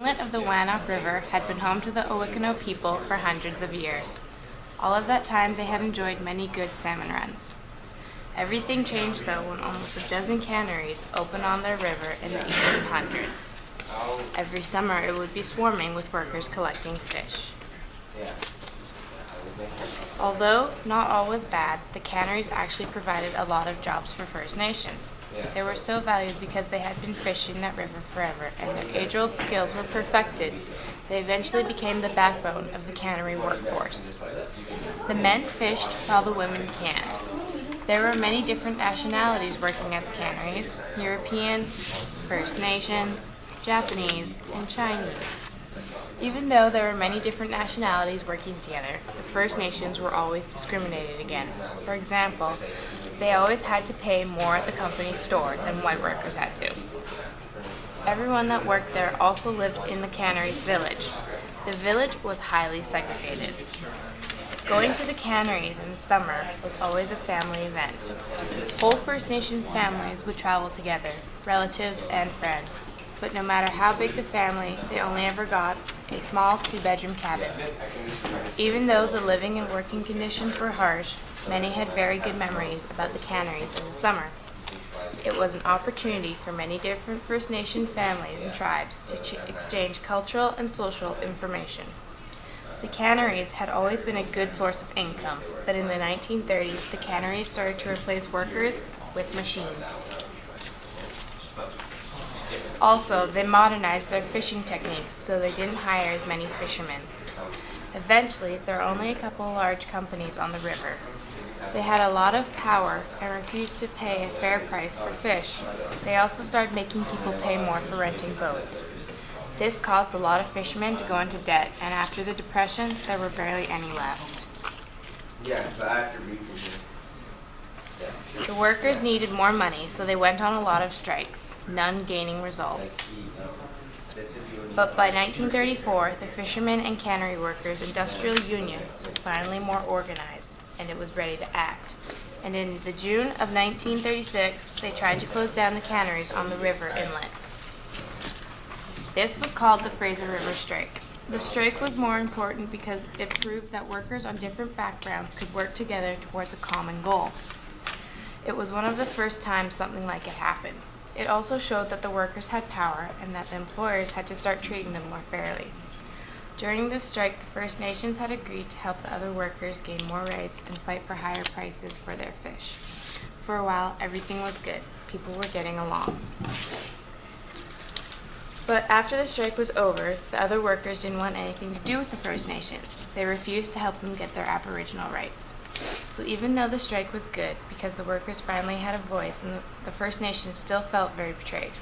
Inlet of the Whanock River had been home to the Owicano people for hundreds of years. All of that time they had enjoyed many good salmon runs. Everything changed though when almost a dozen canneries opened on their river in the 1800s. Every summer it would be swarming with workers collecting fish. Although not all was bad, the canneries actually provided a lot of jobs for First Nations. They were so valued because they had been fishing that river forever and their age-old skills were perfected. They eventually became the backbone of the cannery workforce. The men fished while the women canned. There were many different nationalities working at the canneries: European, First Nations, Japanese, and Chinese. Even though there were many different nationalities working together, the First Nations were always discriminated against. For example, they always had to pay more at the company store than white workers had to. Everyone that worked there also lived in the cannery's village. The village was highly segregated. Going to the canneries in the summer was always a family event. Whole First Nations families would travel together, relatives and friends. But no matter how big the family, they only ever got a small 2-bedroom cabin. Even though the living and working conditions were harsh, many had very good memories about the canneries in the summer. It was an opportunity for many different First Nation families and tribes to exchange cultural and social information. The canneries had always been a good source of income, but in the 1930s, the canneries started to replace workers with machines. Also, they modernized their fishing techniques so they didn't hire as many fishermen. Eventually, there were only a couple large companies on the river. They had a lot of power and refused to pay a fair price for fish. They also started making people pay more for renting boats. This caused a lot of fishermen to go into debt, and after the Depression, there were barely any left. The workers needed more money, so they went on a lot of strikes, none gaining results. But by 1934, the Fishermen and Cannery Workers Industrial Union was finally more organized, and it was ready to act. And in the June of 1936, they tried to close down the canneries on the river inlet. This was called the Fraser River Strike. The strike was more important because it proved that workers on different backgrounds could work together towards a common goal. It was one of the first times something like it happened. It also showed that the workers had power and that the employers had to start treating them more fairly. During this strike, the First Nations had agreed to help the other workers gain more rights and fight for higher prices for their fish. For a while, everything was good. People were getting along. But after the strike was over, the other workers didn't want anything to do with the First Nations. They refused to help them get their Aboriginal rights. So even though the strike was good, because the workers finally had a voice, and the First Nations still felt very betrayed.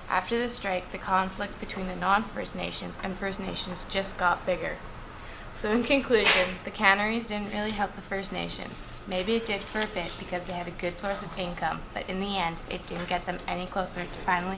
After the strike, the conflict between the non-First Nations and First Nations just got bigger. So in conclusion, the canneries didn't really help the First Nations. Maybe it did for a bit because they had a good source of income, but in the end, it didn't get them any closer to finally